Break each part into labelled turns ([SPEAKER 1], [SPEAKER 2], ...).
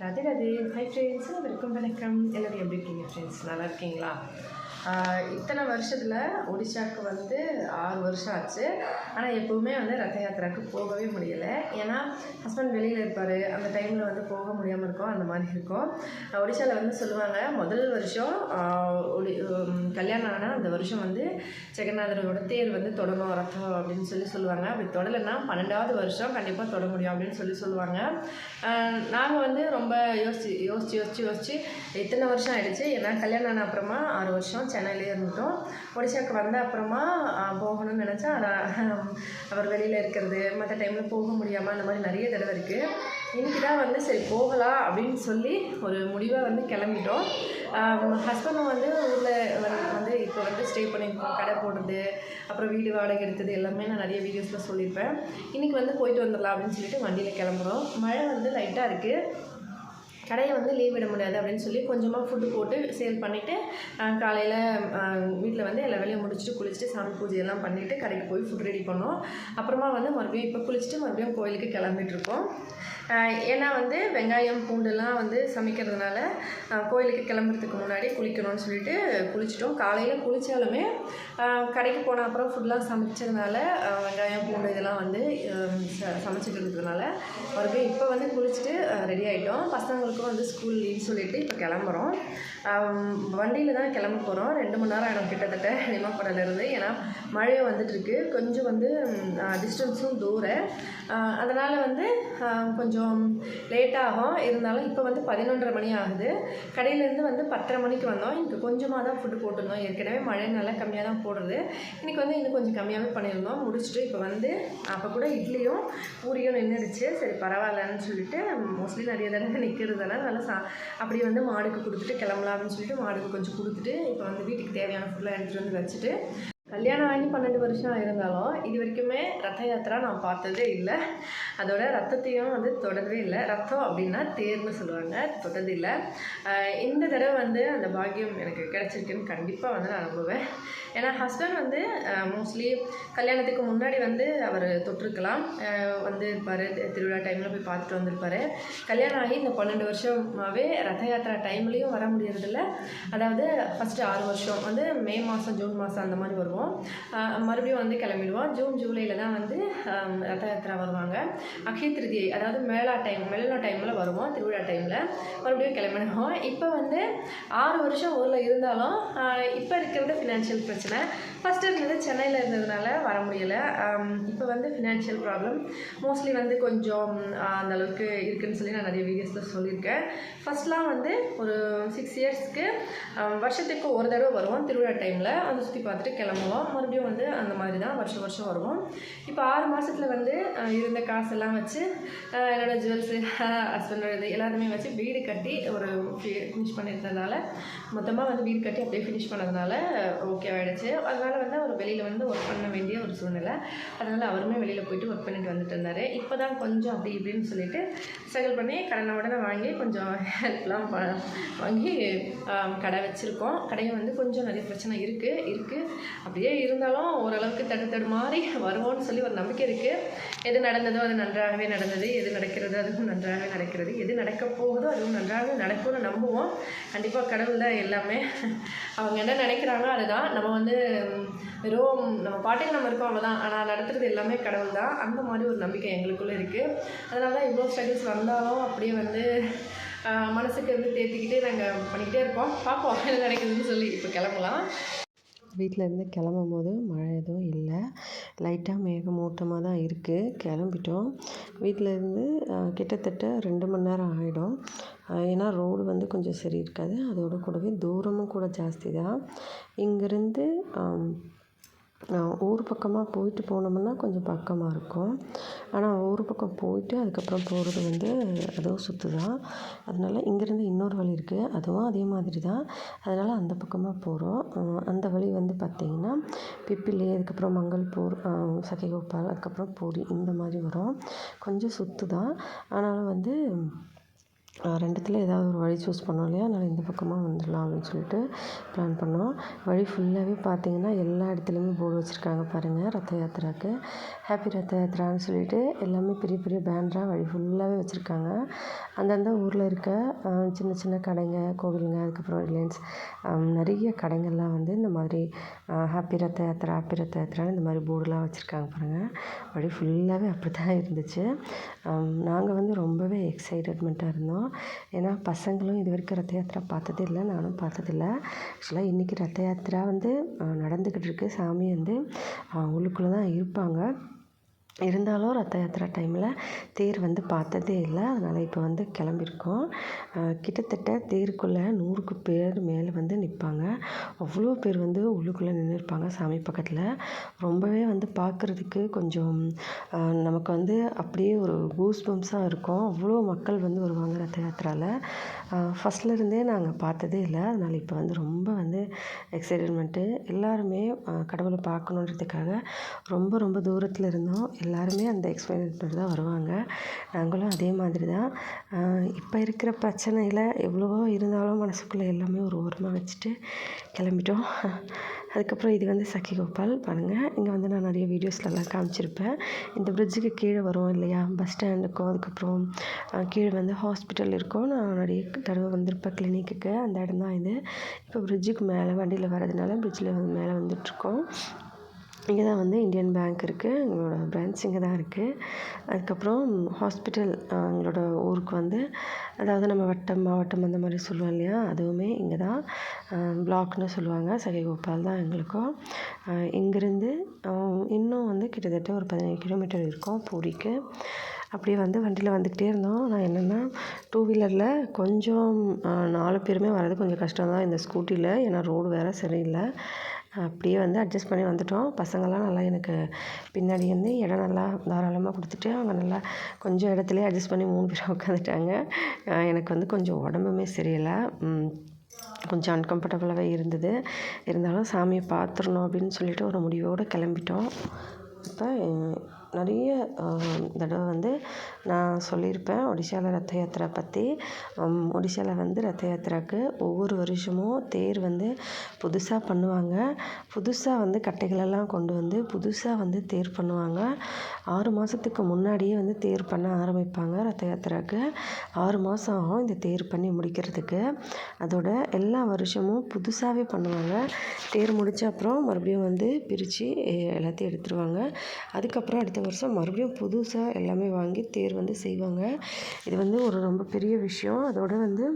[SPEAKER 1] Radhe Radhe. Hi friends, வணக்கம். எல்லோரும் எப்படி இருக்கீங்க ஃப்ரெண்ட்ஸ்? நல்லா இருக்கீங்களா? இத்தனை வருஷத்தில் ஒடிஷாவுக்கு 6 வருஷம் ஆச்சு. ஆனால் எப்போவுமே ரத யாத்திராவுக்கு போகவே முடியலை. ஏன்னா ஹஸ்பண்ட் வெளியில் இருப்பார். அந்த டைமில் போக முடியாமல் இருக்கும். அந்த மாதிரி இருக்கும். ஒடிஷாவில் சொல்லுவாங்க, முதல் வருஷம் கல்யாணம் ஆனால் அந்த வருஷம் ஜெகநாதரோட தேர் தொடங்கணும் ரத்தம் அப்படின்னு சொல்லுவாங்க. அப்படி தொடலைன்னா 12வது வருஷம் கண்டிப்பாக தொட முடியும் அப்படின்னு சொல்லுவாங்க. நாங்கள் ரொம்ப யோசிச்சு இத்தனை வருஷம் ஆகிடுச்சு. ஏன்னா கல்யாணம் ஆன அப்புறமா 6 வருஷம் சென்னையிலே இருந்துட்டோம். ஒடிஷாவுக்கு வந்த அப்புறமா போகணும்னு நினச்சா அவர் வெளியில் இருக்கிறது, மற்ற டைமில் போக முடியாமல் அந்த மாதிரி நிறைய தடவை இருக்குது. இன்றைக்கி தான் சரி போகலாம் அப்படின்னு சொல்லி ஒரு முடிவாக கிளம்பிட்டோம். ஹஸ்பண்டும் ஊரில் இப்போ ஸ்டே பண்ணியிருக்கோம். கடை போடுறது, அப்புறம் வீடு வாடகை எடுத்தது எல்லாமே நான் நிறைய வீடியோஸில் சொல்லியிருப்பேன். இன்றைக்கி போயிட்டு வந்துடலாம் அப்படின்னு சொல்லிட்டு வண்டியில் கிளம்புறோம். மழை லைட்டாக இருக்குது. கடையை லீவ் விட முடியாது அப்படின்னு சொல்லி கொஞ்சமாக ஃபுட்டு போட்டு சேல் பண்ணிவிட்டு காலையில் வீட்டில் எல்லா வேலையும் முடிச்சுட்டு குளிச்சுட்டு சாமி பூஜை எல்லாம் பண்ணிவிட்டு கடைக்கு போய் ஃபுட் ரெடி பண்ணோம். அப்புறமா மறுபடியும் இப்போ குளிச்சுட்டு மறுபடியும் கோயிலுக்கு கிளம்பிட்டுருக்கோம். ஏன்னா வெங்காயம் பூண்டுலாம் சமைக்கிறதுனால கோயிலுக்கு கிளம்புறதுக்கு முன்னாடி குளிக்கணும்னு சொல்லிட்டு குளிச்சிட்டோம். காலையில் குளித்தாலுமே கடைக்கு போன அப்புறம் ஃபுட்லாம் சமைச்சதுனால வெங்காயம் பூண்டு இதெல்லாம் சமைச்சிக்கிறதுனால மறுபடியும் இப்போ குளிச்சுட்டு ரெடி ஆகிட்டோம். பசங்களுக்கும் ஸ்கூல் லீவ் சொல்லிவிட்டு இப்போ கிளம்புறோம். வண்டியில் தான் கிளம்ப போகிறோம். 2 மணி நேரம் ஆகிடும் கிட்டத்தட்ட நிமாப்படையிலேருந்து. ஏன்னா மழையும் வந்துட்டுருக்கு. கொஞ்சம் டிஸ்டன்ஸும் தூரம். அதனால் கொஞ்சம் லேட்டாகும். இருந்தாலும் இப்போ 11:30 மணி ஆகுது. கடையிலேருந்து 10:30 மணிக்கு வந்தோம். இன்றைக்கி கொஞ்சமாக தான் ஃபுட்டு போட்டிருந்தோம். ஏற்கனவே மழை நல்லா கம்மியாக தான் போடுறது. இன்றைக்கி இன்னும் கொஞ்சம் கம்மியாகவே பண்ணியிருந்தோம். முடிச்சுட்டு இப்போ அப்போ கூட இட்லியும் பூரியும் நின்றுடுச்சு. சரி பரவாயில்லன்னு சொல்லிட்டு மோஸ்ட்லி நிறைய தடவை நிற்கிறதுனால நல்லா அப்படி மாடுக்கு கொடுத்துட்டு கிளம்பலாம் அப்படின்னு சொல்லிட்டு மாடுக்கு கொஞ்சம் கொடுத்துட்டு இப்போ வீட்டுக்கு தேவையான ஃபுட்லாம் எடுத்துகிட்டு வச்சுட்டு கல்யாணம் ஆகி 12 வருஷம் இருந்தாலும் இது வரைக்குமே ரத யாத்திரா நான் பார்த்ததே இல்லை. அதோட ரத்தத்தையும் தொடரவே இல்லை. ரத்தம் அப்படின்னா தேர்னு சொல்லுவாங்க, தொட்டது இல்லை. இந்த தடவை அந்த பாக்கியம் எனக்கு கிடச்சிருக்குன்னு கண்டிப்பாக நான் நம்புவேன். ஏன்னா ஹஸ்பண்ட் மோஸ்ட்லி கல்யாணத்துக்கு முன்னாடி அவர் தொட்டிருக்கலாம், இருப்பார். திருவிழா டைமில் போய் பார்த்துட்டு வந்திருப்பார். கல்யாணம் ஆகி இந்த 12 வருஷமாகவே ரத யாத்திரா டைம்லேயும் வர முடியறதில்ல. அதாவது ஃபஸ்ட்டு 6 வருஷம் மே மாதம் ஜூன் மாதம் அந்த மாதிரி வருவோம். மறுபடியும் கிளம்பிடுவோம். ஜூன் ஜூலையில் தான் ரத யாத்திரா வருவாங்க. அக்ஷய திருதியை அதாவது மேளா டைமில் வருவோம். திருவிழா டைமில் மறுபடியும் கிளம்பிடுவோம். இப்போ 6 வருஷம் ஊரில் இருந்தாலும் இப்போ இருக்கிறது ஃபினான்ஷியல் பிரச்சனை. ஃபஸ்ட்டு இருந்தது சென்னையில் இருந்ததுனால வர முடியலை. இப்போ ஃபினான்ஷியல் ப்ராப்ளம் மோஸ்ட்லி கொஞ்சம் அந்தளவுக்கு இருக்குதுன்னு சொல்லி நான் நிறைய வீடியோஸில் சொல்லியிருக்கேன். ஃபஸ்ட்லாம் ஒரு 6 இயர்ஸ்க்கு வருஷத்துக்கு ஒரு தடவை வருவோம். திருவிழா டைமில் சுற்றி பார்த்துட்டு கிளம்புவோம். மறுபடியும் அந்த மாதிரி தான் வருஷம் வருவோம். இப்போ 6 மாதத்தில் இருந்த காசெல்லாம் வச்சு என்னோடய ஜுவல்ஸு ஹஸ்பண்டோட இது எல்லாருமே வச்சு வீடு கட்டி ஒரு ஃபினிஷ் பண்ணியிருந்ததுனால மொத்தமாக வீடு கட்டி அப்படியே ஃபினிஷ் பண்ணதுனால ஓகே ஆகிடுச்சு. அதனால் அவர் வெளியில் ஒர்க் பண்ண வேண்டிய ஒரு சூழ்நிலை. அதனால் அவருமே வெளியில் போயிட்டு ஒர்க் பண்ணிட்டு வந்துட்டு இருந்தார். இப்போ தான் கொஞ்சம் அப்படி இப்படின்னு சொல்லிட்டு ஸ்ட்ரகிள் பண்ணி கடனை உடனே வாங்கி கொஞ்சம் ஹெல்ப்லாம் வாங்கி கடை வச்சுருக்கோம். கடையும் கொஞ்சம் நிறைய பிரச்சனை இருக்குது. அப்படியே இருந்தாலும் ஓரளவுக்கு தடு மாதிரி வருவோம்னு சொல்லி ஒரு நம்பிக்கை இருக்குது. எது நடந்ததோ அது நன்றாகவே நடந்தது, எது நடக்கிறதோ அதுவும் நன்றாகவே நடக்கிறது, எது நடக்க போகுதோ அதுவும் நன்றாக நடக்கும்னு நம்புவோம். கண்டிப்பாக கடவுள் தான் எல்லாமே. அவங்க என்ன நினைக்கிறாங்களோ அதுதான். நம்ம வெறும் நம்ம பாட்டுக்கு நம்ம இருக்கோம் அவ்வளோதான். ஆனால் நடத்துறது எல்லாமே கடவுள் தான். அந்த மாதிரி ஒரு நம்பிக்கை எங்களுக்குள்ளே இருக்குது. அதனால தான் இவ்வளோ ஸ்ட்ரகிள்ஸ் வந்தாலும் அப்படியே மனசுக்கு தேர்த்திக்கிட்டே நாங்கள் பண்ணிக்கிட்டே இருக்கோம். பார்ப்போம் என்ன நடக்குதுன்னு சொல்லி இப்போ கிளம்பலாம்.
[SPEAKER 2] வீட்டிலேருந்து கிளம்பும் போது மழை எதுவும் இல்லை, லைட்டாக மேகமூட்டமாக தான் இருக்குது. கிளம்பிட்டோம். வீட்டிலேருந்து கிட்டத்தட்ட 2 மணி நேரம் ஆகிடும். ஏன்னா ரோடு கொஞ்சம் சரி இருக்காது. அதோடு கூடவே தூரமும் கூட ஜாஸ்தி தான். இங்கேருந்து ஊர் பக்கமாக போயிட்டு போனோம்னா கொஞ்சம் பக்கமாக இருக்கும். ஆனால் ஊர் பக்கம் போயிட்டு அதுக்கப்புறம் போகிறது அதுவும் சுற்று தான். அதனால் இங்கேருந்து இன்னொரு வழி இருக்குது, அதுவும் அதே மாதிரி தான். அதனால் அந்த பக்கமாக போகிறோம். அந்த வழி பார்த்திங்கன்னா பிப்பிலி, அதுக்கப்புறம் மங்கள்பூர், சகிகோபால், அதுக்கப்புறம் பூரி இந்த மாதிரி வரும். கொஞ்சம் சுற்று தான். ஆனாலும் ரெண்டுத்தில் ஏதாவது ஒரு வழி சூஸ் பண்ணோம் இல்லையா, அதனால் இந்த பக்கமாக வந்துடலாம் அப்படின்னு சொல்லிட்டு பிளான் பண்ணோம். வழி ஃபுல்லாகவே பார்த்தீங்கன்னா எல்லா இடத்துலையுமே போர்டு வச்சுருக்காங்க பாருங்கள், ரத்த யாத்திராவுக்கு ஹாப்பி ரத்த யாத்திரான்னு சொல்லிட்டு எல்லாமே பெரிய பெரிய பேனராக வழி ஃபுல்லாகவே வச்சுருக்காங்க. அந்தந்த ஊரில் இருக்க சின்ன சின்ன கடைங்க, கோவிலுங்க, அதுக்கப்புறம் ரிலையன்ஸ் நிறைய கடைங்கள்லாம் வந்து இந்த மாதிரி ஹாப்பி ரத்த யாத்திரா ஹாப்பி ரத்த யாத்திரான்னு இந்த மாதிரி போர்டுலாம் வச்சுருக்காங்க பாருங்கள். வழி ஃபுல்லாகவே அப்படி தான் இருந்துச்சு. நாங்கள் வந்து ரொம்பவே எக்ஸைட்டட்மெண்ட்டாக இருந்தோம். ஏன்னா பசங்களும் இது வரைக்கும் ரத்த யாத்திரா பார்த்ததே இல்லை, நானும் பார்த்ததில்ல. ஆக்சுவலாக இன்றைக்கி ரத்த யாத்திரா வந்து நடந்துக்கிட்டு இருக்குது. சாமி வந்து உள்ளுக்குள்ளே தான் இருப்பாங்க. இருந்தாலும் ரத்த யாத்திரா டைமில் தேர் வந்து பார்த்ததே இல்லை. அதனால் இப்போ வந்து கிளம்பியிருக்கோம். கிட்டத்தட்ட தேருக்குள்ளே 100க்கு பேர் மேலே வந்து நிற்பாங்க. அவ்வளோ பேர் வந்து உள்ளுக்குள்ளே நின்றுருப்பாங்க சாமி பக்கத்தில். ரொம்பவே வந்து பார்க்குறதுக்கு கொஞ்சம் நமக்கு வந்து அப்படியே ஒரு கூஸ் பம்ப்ஸாக இருக்கும். அவ்வளோ மக்கள் வந்து வருவாங்க ரத்த யாத்திராவில். ஃபஸ்ட்லேருந்தே நாங்கள் பார்த்ததே இல்லை. அதனால் இப்போ வந்து ரொம்ப வந்து எக்ஸைட்மெண்ட்டு. எல்லாருமே கடவுளை பார்க்கணுன்றதுக்காக ரொம்ப ரொம்ப தூரத்தில் இருந்தோம். எல்லாருமே அந்த எக்ஸ்பெரிமெண்ட் தான் வருவாங்க. நாங்களும் அதே மாதிரி தான். இப்போ இருக்கிற பிரச்சனையில் எவ்வளவோ இருந்தாலும் மனசுக்குள்ளே எல்லாமே ஒரு ஓரமாக வச்சுட்டு கிளம்பிட்டோம். அதுக்கப்புறம் இது வந்து சக்கிகோபால் பாருங்கள். இங்கே வந்து நான் நிறைய வீடியோஸ்லலாம் காமிச்சிருப்பேன். இந்த பிரிட்ஜுக்கு கீழே வருவோம் இல்லையா, பஸ் ஸ்டாண்டுக்கும் அதுக்கப்புறம் கீழே வந்து ஹாஸ்பிட்டல் இருக்கும். நான் நிறைய தடவை வந்திருப்பேன் கிளினிக்குக்கு. அந்த இடம் தான் இது. இப்போ பிரிட்ஜுக்கு மேலே வண்டியில் வரதுனால பிரிட்ஜில் வந்து மேலே வந்துட்டுருக்கோம். இங்கே தான் வந்து இந்தியன் பேங்க் இருக்குது. எங்களோட பிரான்ச் இங்கே தான் இருக்குது. அதுக்கப்புறம் ஹாஸ்பிட்டல் எங்களோட ஊருக்கு வந்து, அதாவது நம்ம வட்டம் மாவட்டம் அந்த மாதிரி சொல்லுவோம் இல்லையா, அதுவுமே இங்கே தான். பிளாக்னு சொல்லுவாங்க. சகிகோபால் தான் எங்களுக்கும். இங்கேருந்து இன்னும் வந்து கிட்டத்தட்ட ஒரு 17 கிலோமீட்டர் இருக்கும் பூரிக்கு. அப்படியே வந்து வண்டியில் வந்துக்கிட்டே இருந்தோம். நான் என்னென்னா 2 வீலரில் கொஞ்சம் 4 பேருமே வர்றது கொஞ்சம் கஷ்டம் தான் இந்த ஸ்கூட்டியில். ஏன்னா ரோடு வேறு சரியில்லை. அப்படியே வந்து அட்ஜஸ்ட் பண்ணி வந்துட்டோம். பசங்கள்லாம் நல்லா எனக்கு பின்னாடி வந்து இடம் நல்லா தாராளமாக கொடுத்துட்டு அவங்க நல்லா கொஞ்சம் இடத்துலையே அட்ஜஸ்ட் பண்ணி 3 பேரும் உட்காந்துட்டாங்க. எனக்கு வந்து கொஞ்சம் உடம்புமே சரியில்லை. கொஞ்சம் அன்கம்ஃபர்டபுளாகவே இருந்தது. இருந்தாலும் சாமியை பார்த்துடணும் அப்படின்னு சொல்லிட்டு ஒரு முடிவோடு கிளம்பிட்டோம். இப்போ நிறைய தடவை வந்து நான் சொல்லியிருப்பேன் ஒடிஷாவில் ரத்த யாத்திரா பற்றி. ஒடிஷாவில் வந்து ரத்த யாத்திராவுக்கு ஒவ்வொரு வருஷமும் தேர் வந்து புதுசாக பண்ணுவாங்க. புதுசாக வந்து கட்டைகளெல்லாம் கொண்டு வந்து புதுசாக வந்து தேர் பண்ணுவாங்க. 6 மாதத்துக்கு முன்னாடியே வந்து தேர் பண்ண ஆரம்பிப்பாங்க. ரத்த யாத்திராவுக்கு 6 மாதம் ஆகும் இந்த தேர் பண்ணி முடிக்கிறதுக்கு. அதோட எல்லா வருஷமும் புதுசாகவே பண்ணுவாங்க. தேர் முடித்த அப்புறம் மறுபடியும் வந்து பிரித்து எல்லாத்தையும் எடுத்துருவாங்க. அதுக்கப்புறம் அடுத்த வருஷம் மறுபடியும் புதுசாக எல்லாமே வாங்கி தேர் வந்து செய்வாங்க. இது வந்து ஒரு ரொம்ப பெரிய விஷயம். அதோட வந்து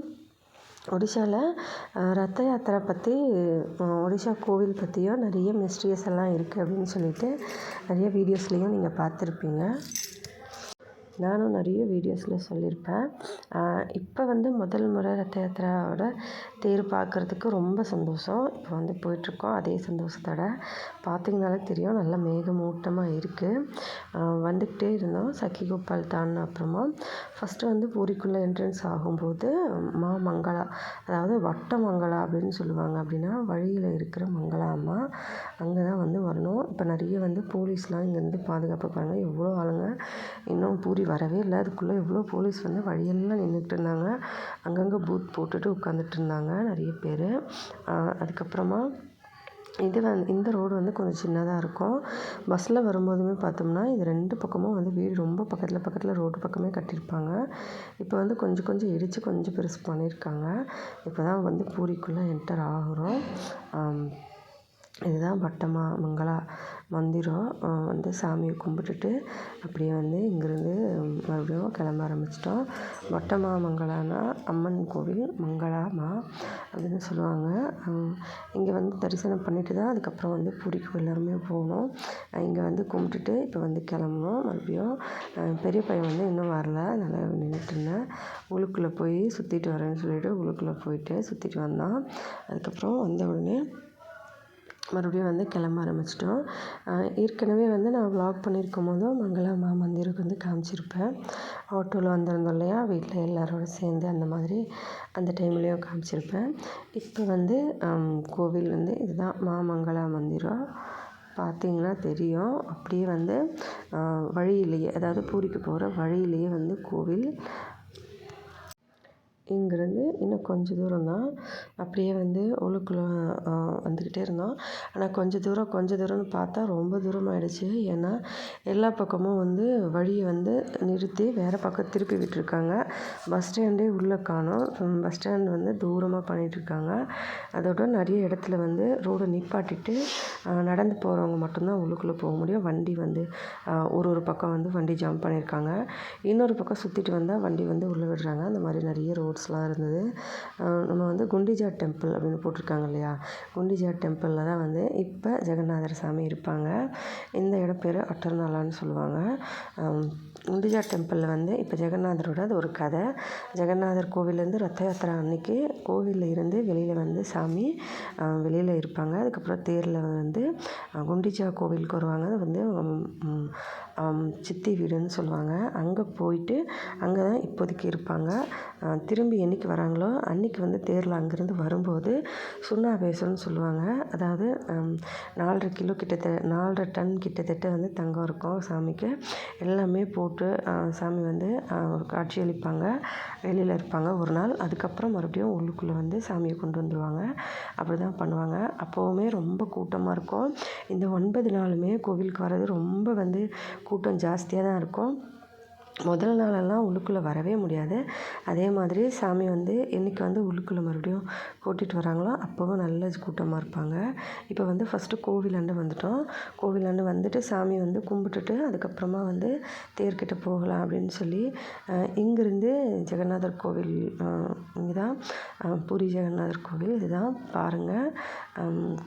[SPEAKER 2] ஒடிஷாவில் ரத்த யாத்திரா பற்றி ஒடிஷா கோவில் பற்றியும் நிறைய மிஸ்ட்ரியஸ் எல்லாம் இருக்குது அப்படின்னு சொல்லிட்டு நிறைய வீடியோஸ்லேயும் நீங்கள் பார்த்துருப்பீங்க. நானும் நிறைய வீடியோஸில் சொல்லியிருப்பேன். இப்போ வந்து முதல் முறை ரத்த யாத்திராவோட தேர் பார்க்குறதுக்கு ரொம்ப சந்தோஷம். இப்போ வந்து போயிட்டுருக்கோம். அதே சந்தோஷத்தோட பார்த்திங்கனாலே தெரியும், நல்லா மேகமூட்டமாக இருக்குது. வந்துக்கிட்டே இருந்தோம். சக்கிகோபால் தாண்டின அப்புறமா ஃபஸ்ட்டு வந்து பூரிக்குள்ளே என்ட்ரன்ஸ் ஆகும்போது மங்களா, அதாவது வட்ட மங்களா அப்படின்னு சொல்லுவாங்க. அப்படின்னா வழியில் இருக்கிற மங்களா அம்மா, அங்கே தான் வந்து வரணும். இப்போ நிறைய வந்து போலீஸ்லாம் இங்கேருந்து பாதுகாப்பு பாருங்கள். எவ்வளோ ஆளுங்க இன்னும் பூரி வரவே இல்லை. அதுக்குள்ளே எவ்வளோ போலீஸ் வந்து வழியெல்லாம் நின்றுட்டு இருந்தாங்க. அங்கங்கே பூத் போட்டுட்டு உட்காந்துட்டு இருந்தாங்க நிறைய பேர். அதுக்கப்புறமா இந்த ரோடு வந்து கொஞ்சம் சின்னதாக இருக்கும். பஸ்ஸில் வரும்போதுமே பார்த்தோம்னா இது 2 பக்கமும் வந்து வீடு ரொம்ப பக்கத்தில் ரோடு பக்கமே கட்டியிருப்பாங்க. இப்போ வந்து கொஞ்சம் கொஞ்சம் இடித்து கொஞ்சம் பெருசு பண்ணியிருக்காங்க. இப்போ தான் வந்து பூரிக்குள்ளே என்டர் ஆகுறோம். இதுதான் பட்டமா மங்களா மந்திரம். வந்து சாமியை கும்பிட்டுட்டு அப்படியே வந்து இங்கேருந்து மறுபடியும் கிளம்ப ஆரம்பிச்சிட்டோம். வட்டமா மங்களானா அம்மன் கோவில், மங்களாமா அப்படின்னு சொல்லுவாங்க. இங்கே வந்து தரிசனம் பண்ணிட்டு தான் அதுக்கப்புறம் வந்து பூரிக்கு எல்லாருமே போகணும். இங்கே வந்து கும்பிட்டுட்டு இப்போ வந்து கிளம்பணும் மறுபடியும். பெரிய பையன் வந்து இன்னும் வரல, அதனால் நின்றுட்டுருந்தேன். உள்ளுக்குள்ளே போய் சுற்றிட்டு வரேன்னு சொல்லிட்டு உள்ளுக்குள்ளே போயிட்டு சுற்றிட்டு வந்தான். அதுக்கப்புறம் வந்த உடனே மறுபடியும் வந்து கிளம்ப ஆரம்பிச்சிட்டோம். ஏற்கனவே வந்து நான் வ்ளாக் பண்ணியிருக்கும் போதும் மங்களா மந்திருக்கு வந்து காமிச்சிருப்பேன். ஆட்டோவில் வந்திருந்தோம் இல்லையா, வீட்டில் எல்லாரோட சேர்ந்து அந்த மாதிரி அந்த டைம்லேயும் காமிச்சிருப்பேன். இப்போ வந்து கோவில் வந்து இதுதான் மங்களா மந்திரம். பார்த்திங்கன்னா தெரியும். அப்படியே வந்து வழியிலேயே, அதாவது பூரிக்கு போகிற வழியிலேயே வந்து கோவில். இங்கேருந்து இன்னும் கொஞ்சம் தூரம் தான். அப்படியே வந்து உள்ளுக்குள்ளே வந்துக்கிட்டே இருந்தோம். ஆனால் கொஞ்சம் தூரம்னு பார்த்தா ரொம்ப தூரமாயிடுச்சு. ஏன்னா எல்லா பக்கமும் வந்து வழியை வந்து நிறுத்தி வேறு பக்கம் திருப்பி விட்டுருக்காங்க. பஸ் ஸ்டாண்டே உள்ளே காணோம். பஸ் ஸ்டாண்ட் வந்து தூரமாக பண்ணிகிட்ருக்காங்க. அதோட நிறைய இடத்துல வந்து ரோடை நிப்பாட்டிட்டு நடந்து போகிறவங்க மட்டும்தான் உள்ளுக்குள்ளே போக முடியும். வண்டி வந்து ஒரு பக்கம் வந்து வண்டி ஜம்ப் பண்ணியிருக்காங்க. இன்னொரு பக்கம் சுற்றிட்டு வந்தால் வண்டி வந்து உள்ளே விடுறாங்க. அந்த மாதிரி நிறைய ரோட்ஸ்லாம் இருந்தது. நம்ம வந்து குண்டிஜா டெம்பிள் அப்படின்னு போட்டிருக்காங்க இல்லையா, குண்டிஜா டெம்பிளில் தான் வந்து இப்போ ஜெகநாதர் சாமி இருப்பாங்க. இந்த இடம் பேர் அட்டர்நாலான்னு சொல்லுவாங்க. குண்டிஜா டெம்பிளில் வந்து இப்போ ஜெகநாதரோட அது ஒரு கதை. ஜெகநாதர் கோவிலேருந்து ரத்த யாத்திரை அன்னைக்கு கோவிலில் இருந்து வெளியில் வந்து சாமி வெளியில் இருப்பாங்க. அதுக்கப்புறம் தேரில் வந்து குண்டிஜா கோவிலுக்கு வருவாங்க. அது வந்து சித்தி வீடுன்னு சொல்லுவாங்க. அங்கே போயிட்டு அங்கே தான் இப்போதைக்கு இருப்பாங்க. திரும்பி என்றைக்கு வராங்களோ அன்றைக்கி வந்து தேரில் அங்கேருந்து வரும்போது சுண்ணாபேசம்னு சொல்லுவாங்க. அதாவது 4.5 டன் கிட்டத்தட்ட வந்து தங்கம் இருக்கும் சாமிக்கு. எல்லாமே போட்டு சாமி வந்து காட்சியளிப்பாங்க. வெளியில் இருப்பாங்க ஒரு நாள். அதுக்கப்புறம் மறுபடியும் உள்ளுக்குள்ளே வந்து சாமியை கொண்டு வந்துடுவாங்க. அப்படி தான் பண்ணுவாங்க. அப்போவுமே ரொம்ப கூட்டமாக இருக்கும். இந்த 9 நாளுமே கோவிலுக்கு வர்றது ரொம்ப வந்து கூட்டம் ஜாஸ்தியாக தான் இருக்கும். முதல் நாளெல்லாம் உள்ளுக்குள்ளே வரவே முடியாது. அதே மாதிரி சாமி வந்து என்றைக்கு வந்து உள்ளுக்குள்ளே மறுபடியும் கூட்டிகிட்டு வராங்களோ அப்போவும் நல்ல கூட்டமாக இருப்பாங்க. இப்போ வந்து ஃபஸ்ட்டு கோவிலாண்டு வந்துட்டோம். கோவிலாண்டு வந்துட்டு சாமி வந்து கும்பிட்டுட்டு அதுக்கப்புறமா வந்து தேர்கிட்ட போகலாம் அப்படின்னு சொல்லி இங்கேருந்து ஜெகநாதர் கோவில் இங்கே தான் பூரி ஜெகநாதர் கோவில் இதுதான் பாருங்கள்.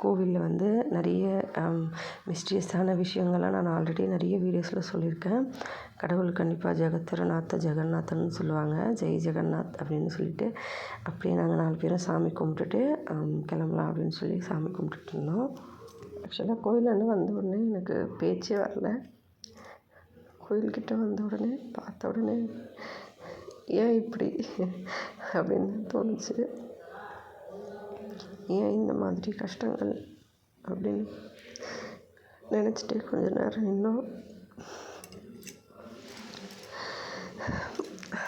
[SPEAKER 2] கோவிலில் வந்து நிறைய மிஸ்டீரியஸான விஷயங்கள்லாம் நான் ஆல்ரெடி நிறைய வீடியோஸில் சொல்லியிருக்கேன். கடவுள் கண்டிப்பாக ஜெகநாதன்னு சொல்லுவாங்க. ஜெய் ஜெகநாத் அப்படின்னு சொல்லிட்டு அப்படியே நாங்கள் 4 பேரும் சாமி கும்பிட்டுட்டு கிளம்பலாம் அப்படின்னு சொல்லி சாமி கும்பிட்டுட்டு இருந்தோம். ஆக்சுவலாக கோயிலாண்டு வந்த உடனே எனக்கு பேச்சே வரல. கோயில்கிட்ட வந்த உடனே பார்த்த உடனே ஏன் இப்படி அப்படின்னு தோணுச்சு. ஏன் இந்த மாதிரி கஷ்டங்கள் அப்படின்னு நினச்சிட்டே கொஞ்ச நேரம் இன்னும்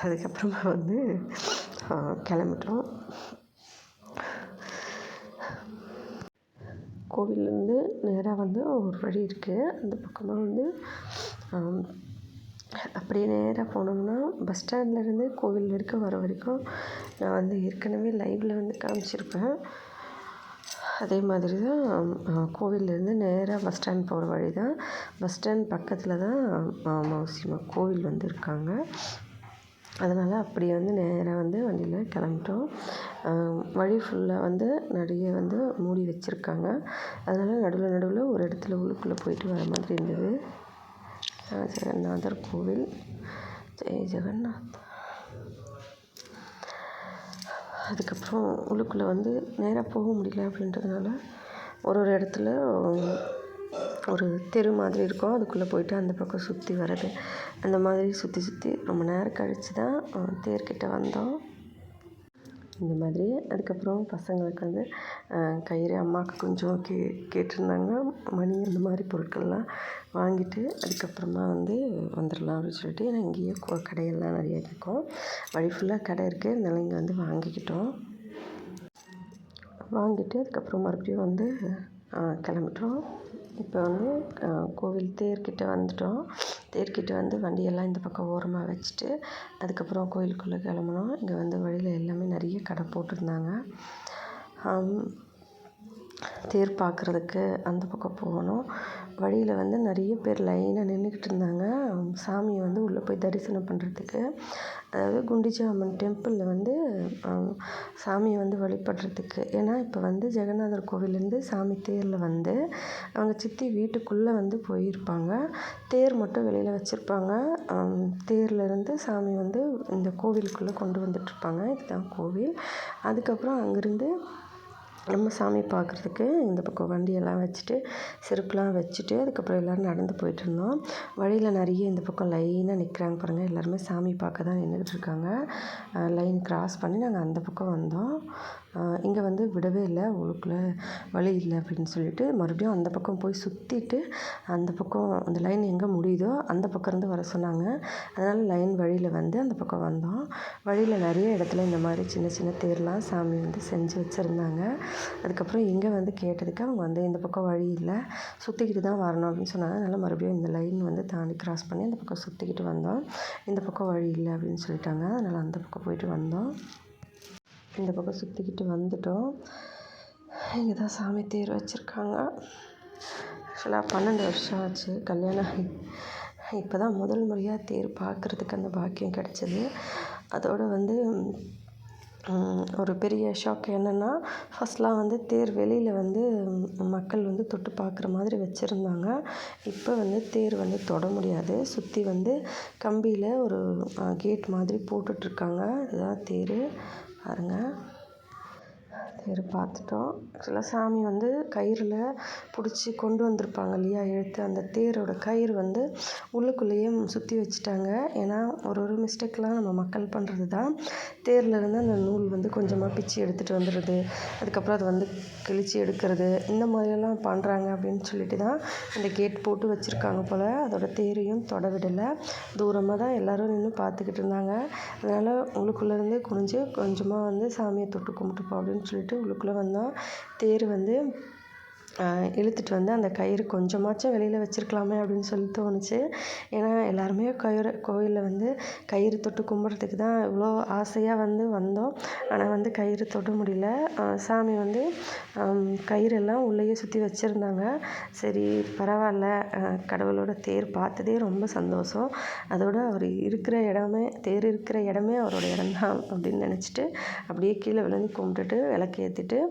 [SPEAKER 2] அதுக்கப்புறமா வந்து கிளம்பிட்டோம். கோவில்லேருந்து நேராக வந்து ஒரு வழி இருக்குது. அந்த பக்கமாக வந்து அப்படியே நேராக போனோம்னா பஸ் ஸ்டாண்ட்லேருந்து கோவில் வரைக்கும் வர வரைக்கும் நான் வந்து ஏற்கனவே லைவில் வந்து காமிச்சிருப்பேன். அதே மாதிரி தான் கோவில்லேருந்து நேராக பஸ் ஸ்டாண்ட் போகிற வழி தான். பஸ் ஸ்டாண்ட் பக்கத்தில் தான் மௌசிமா கோவில் வந்து இருக்காங்க. அதனால் அப்படியே வந்து நேராக வந்து வண்டியில் கிளம்பிட்டோம். வழி ஃபுல்லாக வந்து நிறைய வந்து மூடி வச்சுருக்காங்க. அதனால் நடுவில் ஒரு இடத்துல உள்ளுக்குள்ளே போயிட்டு வர மாதிரி இருந்தது. ஜெகநாதர் கோவில். ஜெய் ஜெகநாத். அதுக்கப்புறம் உள்ளுக்குள்ளே வந்து நேராக போக முடியல அப்படின்றதுனால ஒரு இடத்துல ஒரு தெரு மாதிரி இருக்கும். அதுக்குள்ளே போயிட்டு அந்த பக்கம் சுற்றி வர்றது அந்த மாதிரி சுற்றி ரொம்ப நேரம் கழித்து தான் தேர்கிட்ட வந்தோம். இந்த மாதிரி அதுக்கப்புறம் பசங்களுக்கு வந்து கயிறு அம்மாவுக்கு கொஞ்சம் கேட்டிருந்தாங்க. மணி அந்த மாதிரி பொருட்கள்லாம் வாங்கிட்டு அதுக்கப்புறமா வந்து வந்துடலாம் அப்படின்னு சொல்லிட்டு ஏன்னா இங்கேயே கடையெல்லாம் நிறைய இருக்கும். வழி ஃபுல்லாக கடை இருக்குது. அதனால இங்கே வந்து வாங்கிட்டு அதுக்கப்புறம் மறுபடியும் வந்து கிளம்பிட்டோம். இப்போ வந்து கோவில் தேர்கிட்ட வந்துட்டோம். தேர்கிட்ட வந்து வண்டியெல்லாம் இந்த பக்கம் ஓரமாக வச்சுட்டு அதுக்கப்புறம் கோயிலுக்குள்ளே கிளம்புனோம். இங்கே வந்து வழியில் எல்லாமே நிறைய கடை போட்டிருந்தாங்க. தேர் பார்க்குறதுக்கு அந்த பக்கம் போகணும். வழியில் வந்து நிறைய பேர் லைனாக நின்றுக்கிட்டு இருந்தாங்க சாமியை வந்து உள்ளே போய் தரிசனம் பண்ணுறதுக்கு. அதாவது குண்டிஜா அம்மன் டெம்பிளில் வந்து சாமியை வந்து வழிபடுறதுக்கு. ஏன்னா இப்போ வந்து ஜெகநாதர் கோவிலேருந்து சாமி தேரில் வந்து அவங்க சித்தி வீட்டுக்குள்ளே வந்து போயிருப்பாங்க. தேர் மட்டும் வெளியில் வச்சுருப்பாங்க. தேர்லேருந்து சாமி வந்து இந்த கோவிலுக்குள்ளே கொண்டு வந்துட்டுருப்பாங்க. இதுதான் கோவில். அதுக்கப்புறம் அங்கேருந்து நம்ம சாமி பார்க்குறதுக்கு இந்த பக்கம் வண்டியெல்லாம் வச்சுட்டு செருப்புலாம் வச்சுட்டு அதுக்கப்புறம் எல்லோரும் நடந்து போயிட்டுருந்தோம். வழியில் நிறைய இந்த பக்கம் லைனாக நிற்கிறாங்க பாருங்கள், எல்லாருமே சாமி பார்க்க தான் நின்றுக்கிட்டு இருக்காங்க. லைன் கிராஸ் பண்ணி நாங்கள் அந்த பக்கம் வந்தோம். இங்கே வந்து விடவே இல்லை, உள்ளுக்குள்ளே வழி இல்லை அப்படின்னு சொல்லிட்டு மறுபடியும் அந்த பக்கம் போய் சுற்றிட்டு அந்த பக்கம் அந்த லைன் எங்கே முடியுதோ அந்த பக்கம் இருந்து வர சொன்னாங்க. அதனால் லைன் வழியில் வந்து அந்த பக்கம் வந்தோம். வழியில் நிறைய இடத்துல இந்த மாதிரி சின்ன சின்ன தேர்லாம் சாமி வந்து செஞ்சு வச்சுருந்தாங்க. அதுக்கப்புறம் இங்கே வந்து கேட்டதுக்கு அவங்க வந்து இந்த பக்கம் வழி இல்லை, சுற்றிக்கிட்டு தான் வரணும் அப்படின்னு சொன்னாங்க. அதனால் மறுபடியும் இந்த லைன் வந்து தாண்டி கிராஸ் பண்ணி அந்த பக்கம் சுற்றிக்கிட்டு வந்தோம். இந்த பக்கம் வழி இல்லை அப்படின்னு சொல்லிட்டாங்க. அதனால் அந்த பக்கம் போயிட்டு வந்தோம். இந்த பக்கம் சுற்றிக்கிட்டு வந்துட்டோம். இங்கே தான் சாமி தேர் வச்சுருக்காங்க. ஆக்சுவலாக 12 வருஷம் ஆச்சு கல்யாணம் ஆகி. இப்போ தான் முதல் முறையாக தேர் பார்க்குறதுக்கு அந்த பாக்கியம் கிடச்சிது. அதோடு வந்து ஒரு பெரிய ஷாக் என்னென்னா, ஃபஸ்ட்லாம் வந்து தேர் வெளியில் வந்து மக்கள் வந்து தொட்டு பார்க்குற மாதிரி வச்சுருந்தாங்க. இப்போ வந்து தேர் வந்து தொட முடியாது. சுற்றி வந்து கம்பியில் ஒரு கேட் மாதிரி போட்டுட்ருக்காங்க. இதுதான் தேர் பாருங்கள். தேர் பார்த்துட்டோம். ஆக்சுவலாக சாமி வந்து கயிறில் பிடிச்சி கொண்டு வந்திருப்பாங்க இல்லையா, இழுத்து அந்த தேரோட கயிறு வந்து உள்ளுக்குள்ளேயே சுற்றி வச்சுட்டாங்க. ஏன்னா ஒரு மிஸ்டேக்லாம் நம்ம மக்கள் பண்ணுறது தான். தேர்லேருந்து அந்த நூல் வந்து கொஞ்சமாக பிச்சு எடுத்துகிட்டு வந்துடுறது, அதுக்கப்புறம் அதை வந்து கிழிச்சு எடுக்கிறது, இந்த மாதிரியெல்லாம் பண்ணுறாங்க அப்படின்னு சொல்லிட்டு தான் இந்த கேட் போட்டு வச்சுருக்காங்க போல். அதோட தேரையும் தொட விடலை. தூரமாக தான் எல்லோரும் நின்று பார்த்துக்கிட்டு இருந்தாங்க. அதனால் உள்ளுக்குள்ளேருந்து குனிஞ்சு கொஞ்சமாக வந்து சாமியை தொட்டு கும்பிட்டுப்போம் அப்படின்னு சொல்லிட்டு உள்ளுக்குள்ளே வந்தோம். தேர் வந்து இழுத்துட்டு வந்து அந்த கயிறு கொஞ்சமாச்சும் வெளியில் வச்சுருக்கலாமே அப்படின்னு சொல்லி தோணுச்சு. ஏன்னா எல்லாருமே கோயிலில் வந்து கயிறு தொட்டு கும்பிட்றதுக்கு தான் இவ்வளோ ஆசையாக வந்து வந்தோம். ஆனால் வந்து கயிறு தொட முடியல. சாமி வந்து கயிறெல்லாம் உள்ளேயே சுற்றி வச்சுருந்தாங்க. சரி பரவாயில்ல, கடவுளோட தேர் பார்த்ததே ரொம்ப சந்தோஷம். அதோடு அவர் இருக்கிற இடமே, தேர் இருக்கிற இடமே அவரோட இடம்தான் அப்படின்னு நினச்சிட்டு அப்படியே கீழே விழுந்து கும்பிட்டுட்டு விளக்கு ஏற்றிட்டு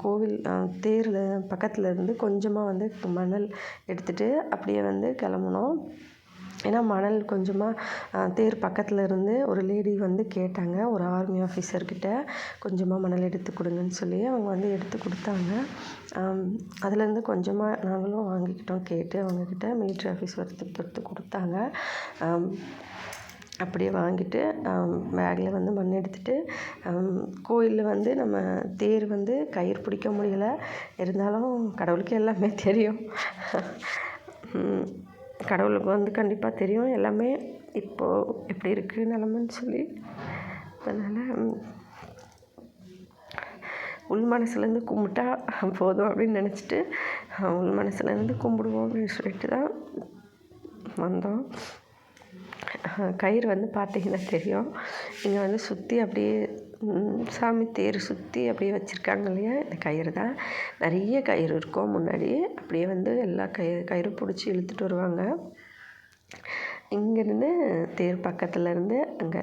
[SPEAKER 2] கோவில் தேரில் பக்கத்தில் இருந்து கொஞ்சமாக வந்து மணல் எடுத்துகிட்டு அப்படியே வந்து கிளம்புனோம். ஏன்னா மணல் கொஞ்சமாக தேர் பக்கத்தில் இருந்து ஒரு லேடி வந்து கேட்டாங்க, ஒரு ஆர்மி ஆஃபீஸர்கிட்ட கொஞ்சமாக மணல் எடுத்து கொடுங்கன்னு சொல்லி. அவங்க வந்து எடுத்து கொடுத்தாங்க. அதுலேருந்து கொஞ்சமாக நாங்களும் வாங்கிக்கிட்டோம் கேட்டு. அவங்கக்கிட்ட மிலிட்ரி ஆஃபீஸ் எடுத்து கொடுத்தாங்க. அப்படியே வாங்கிட்டு பேக்கில் வந்து மண் எடுத்துகிட்டு கோயிலில் வந்து நம்ம தேர் வந்து கயிறு பிடிக்க முடியலை. இருந்தாலும் கடவுளுக்கு எல்லாமே தெரியும். கடவுளுக்கு வந்து கண்டிப்பாக தெரியும் எல்லாமே இப்போது எப்படி இருக்குது நிலமைன்னு சொல்லி. அதனால் உள் மனசுலேருந்து கும்பிட்டா போதும் அப்படின்னு நினச்சிட்டு உள் மனசுலேருந்து கும்பிடுவோம் அப்படின்னு சொல்லிட்டு தான் வந்தோம். கயிறு வந்து பார்த்திங்கன்னா தெரியும். இங்கே வந்து சுற்றி அப்படியே சாமி தேர் சுற்றி அப்படியே வச்சுருக்காங்க இல்லையா, இந்த கயிறு தான். நிறைய கயிறு இருக்கும் முன்னாடி. அப்படியே வந்து எல்லா கயிறும் பிடிச்சி இழுத்துட்டு வருவாங்க. இங்கேருந்து தேர் பக்கத்தில் இருந்து அங்கே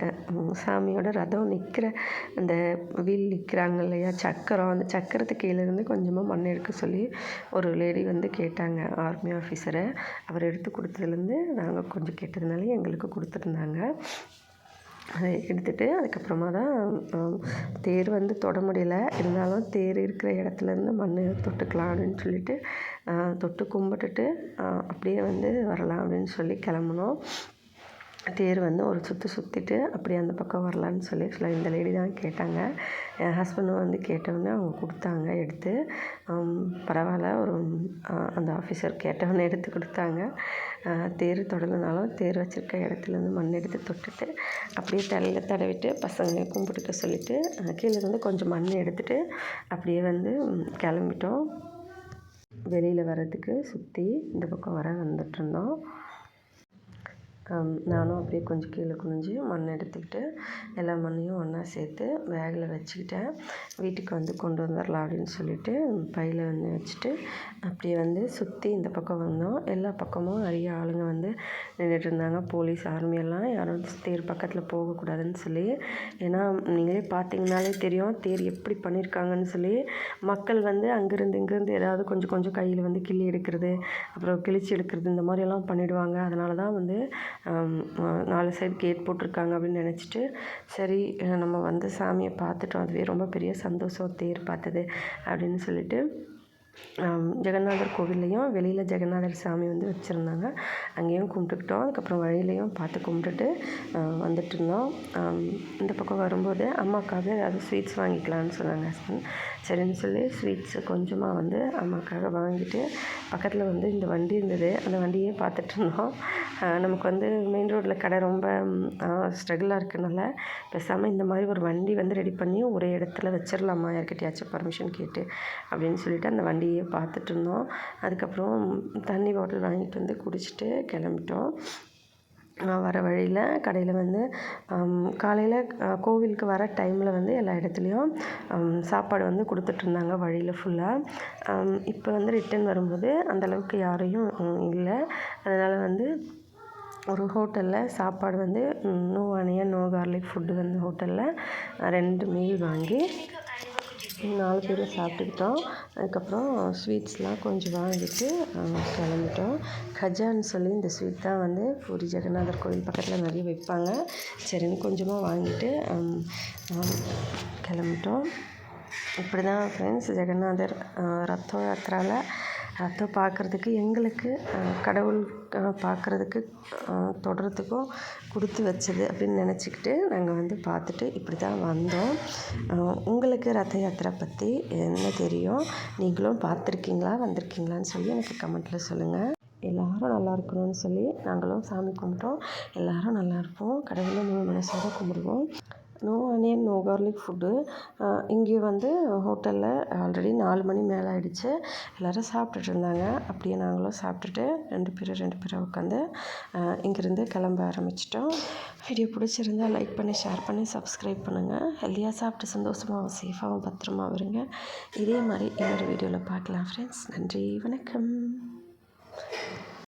[SPEAKER 2] சாமியோட ரதம் நிற்கிற அந்த வீல் நிற்கிறாங்க இல்லையா, சக்கரம், அந்த சக்கரத்துக்கு கீழேருந்து கொஞ்சமாக மண் எடுக்க சொல்லி ஒரு லேடி வந்து கேட்டாங்க, ஆர்மி ஆஃபீஸரை. அவர் எடுத்து கொடுத்ததுலேருந்து நாங்கள் கொஞ்சம் கேட்டதுனால எங்களுக்கு கொடுத்துருந்தாங்க. அதை எடுத்துகிட்டு அதுக்கப்புறமா தான் தேர் வந்து தொட முடியல. இருந்தாலும் தேர் இருக்கிற இடத்துலேருந்து மண் தொட்டுக்கலாம் அப்படின்னு சொல்லிட்டு தொட்டு கும்பிட்டுட்டு அப்படியே வந்து வரலாம் அப்படின்னு சொல்லி கிளம்புனோம். தேர் வந்து ஒரு சுற்றிட்டு அப்படியே அந்த பக்கம் வரலான்னு சொல்லி இந்த லேடி தான் கேட்டாங்க. என் ஹஸ்பண்டும் வந்து கேட்டவுடனே அவங்க கொடுத்தாங்க எடுத்து. பரவாயில்ல, ஒரு அந்த ஆஃபீஸர் கேட்டவுடனே எடுத்து கொடுத்தாங்க. தேர் தொடலைனாலும் தேர் வச்சுருக்க இடத்துலேருந்து மண் எடுத்து தொட்டுட்டு அப்படியே தலையில் தடவிட்டு பசங்க கும்பிட்டுக்க சொல்லிவிட்டு கீழேருந்து கொஞ்சம் மண் எடுத்துகிட்டு அப்படியே வந்து கிளம்பிட்டோம். வெளியில் வர்றதுக்கு சுற்றி இந்த பக்கம் வந்துட்டுருந்தோம். நானும் அப்படியே கொஞ்சம் கீழே குனிஞ்சு மண் எடுத்துக்கிட்டு எல்லா மண்ணையும் ஒன்றா சேர்த்து பேக்கில் வச்சுக்கிட்டேன். வீட்டுக்கு வந்து கொண்டு வந்துடலாம் அப்படின்னு சொல்லிட்டு பையில் வந்து வச்சுட்டு அப்படியே வந்து சுற்றி இந்த பக்கம் வந்தோம். எல்லா பக்கமும் நிறைய ஆளுங்க வந்து நின்றுட்டு இருந்தாங்க. போலீஸ், ஆர்மியெல்லாம் யாரும் தேர் பக்கத்தில் போகக்கூடாதுன்னு சொல்லி. ஏன்னா நீங்களே பார்த்தீங்கனாலே தெரியும் தேர் எப்படி பண்ணியிருக்காங்கன்னு சொல்லி. மக்கள் வந்து அங்கேருந்து இங்கேருந்து ஏதாவது கொஞ்சம் கையில் வந்து கிள்ளி எடுக்கிறது, அப்புறம் கிழிச்சு எடுக்கிறது, இந்த மாதிரியெல்லாம் பண்ணிவிடுவாங்க. அதனால தான் வந்து 4 சைடு கேட் போட்டிருக்காங்க அப்படின்னு நினச்சிட்டு சரி நம்ம வந்து சாமியை பார்த்துட்டோம், அதுவே ரொம்ப பெரிய சந்தோஷம் தேர் பார்த்தது அப்படின்னு சொல்லிட்டு ஜெகநாதர் கோவில்லையும் வெளியில் ஜெகநாதர் சாமி வந்து வச்சுருந்தாங்க, அங்கேயும் கும்பிட்டுக்கிட்டோம். அதுக்கப்புறம் வழியிலையும் பார்த்து கும்பிட்டுட்டு வந்துட்டு இருந்தோம். இந்த பக்கம் வரும்போது அம்மாவுக்காக ஏதாவது ஸ்வீட்ஸ் வாங்கிக்கலான்னு சொன்னாங்க ஹஸ்பண்ட். சரின்னு சொல்லி ஸ்வீட்ஸு கொஞ்சமாக வந்து அம்மாவுக்காக வாங்கிட்டு பக்கத்தில் வந்து இந்த வண்டி இருந்தது, அந்த வண்டியே பார்த்துட்டு இருந்தோம். நமக்கு வந்து மெயின் ரோட்டில் கடை ரொம்ப ஸ்ட்ரகிளாக இருக்கனால பேசாமல் இந்த மாதிரி ஒரு வண்டி வந்து ரெடி பண்ணி ஒரு இடத்துல வச்சிடலாமா யார்கிட்டயாச்சும் பர்மிஷன் கேட்டு அப்படின்னு சொல்லிட்டு அந்த வண்டியே பார்த்துட்டு இருந்தோம். அதுக்கப்புறம் தண்ணி பாட்டில் வாங்கிட்டு வந்து குடிச்சிட்டு கிளம்பிட்டோம். வர வழியில் கடையில் வந்து காலையில் கோவிலுக்கு வர டைமில் வந்து எல்லா இடத்துலையும் சாப்பாடு வந்து கொடுத்துட்ருந்தாங்க வழியில் ஃபுல்லாக. இப்போ வந்து ரிட்டன் வரும்போது அந்தளவுக்கு யாரையும் இல்லை. அதனால் வந்து ஒரு ஹோட்டலில் சாப்பாடு வந்து no onion no garlic food வந்து ஹோட்டலில் 2 மீல் வாங்கி 4 பேரும் சாப்பிட்டுக்கிட்டோம். அதுக்கப்புறம் ஸ்வீட்ஸ்லாம் கொஞ்சம் வாங்கிட்டு கிளம்பிட்டோம். கஜான்னு சொல்லி இந்த ஸ்வீட் தான் வந்து பூரி ஜெகநாதர் கோவில் பக்கத்தில் நிறைய வைப்பாங்க. சரின்னு கொஞ்சமாக வாங்கிட்டு கிளம்பிட்டோம். இப்படி தான் ஃப்ரெண்ட்ஸ் ஜெகநாதர் ரத்த யாத்திராவில் ரத்தம் பார்க்குறதுக்கு எங்களுக்கு கடவுள் பார்க்குறதுக்கு தொடரத்துக்கும் கொடுத்து வச்சது அப்படின்னு நினச்சிக்கிட்டு நாங்கள் வந்து பார்த்துட்டு இப்படி தான் வந்தோம். உங்களுக்கு ரத யாத்திரை பற்றி என்ன தெரியும், நீங்களும் பார்த்துருக்கீங்களா வந்திருக்கீங்களான்னு சொல்லி எனக்கு கமெண்ட்டில் சொல்லுங்கள். எல்லோரும் நல்லா இருக்கணும்னு சொல்லி நாங்களும் சாமி கும்பிட்டோம். எல்லோரும் நல்லா இருப்போம், கடவுளை முழு மனசோட கும்பிடுவோம். No onion no garlic food இங்கே வந்து ஹோட்டலில் ஆல்ரெடி 4 மணி மேலே ஆகிடுச்சு. எல்லோரும் சாப்பிட்டுட்டு இருந்தாங்க. அப்படியே நாங்களும் சாப்பிட்டுட்டு 2 பேராக உட்காந்து இங்கேருந்து கிளம்ப ஆரம்பிச்சிட்டோம். வீடியோ பிடிச்சிருந்தா லைக் பண்ணி ஷேர் பண்ணி சப்ஸ்கிரைப் பண்ணுங்கள். ஹெல்த்தியாக சாப்பிட்டு சந்தோஷமாகவும் சேஃபாகவும் பத்திரமா வருங்க. இதே மாதிரி இன்னொரு வீடியோவில் பார்க்கலாம் ஃப்ரெண்ட்ஸ். நன்றி, வணக்கம்.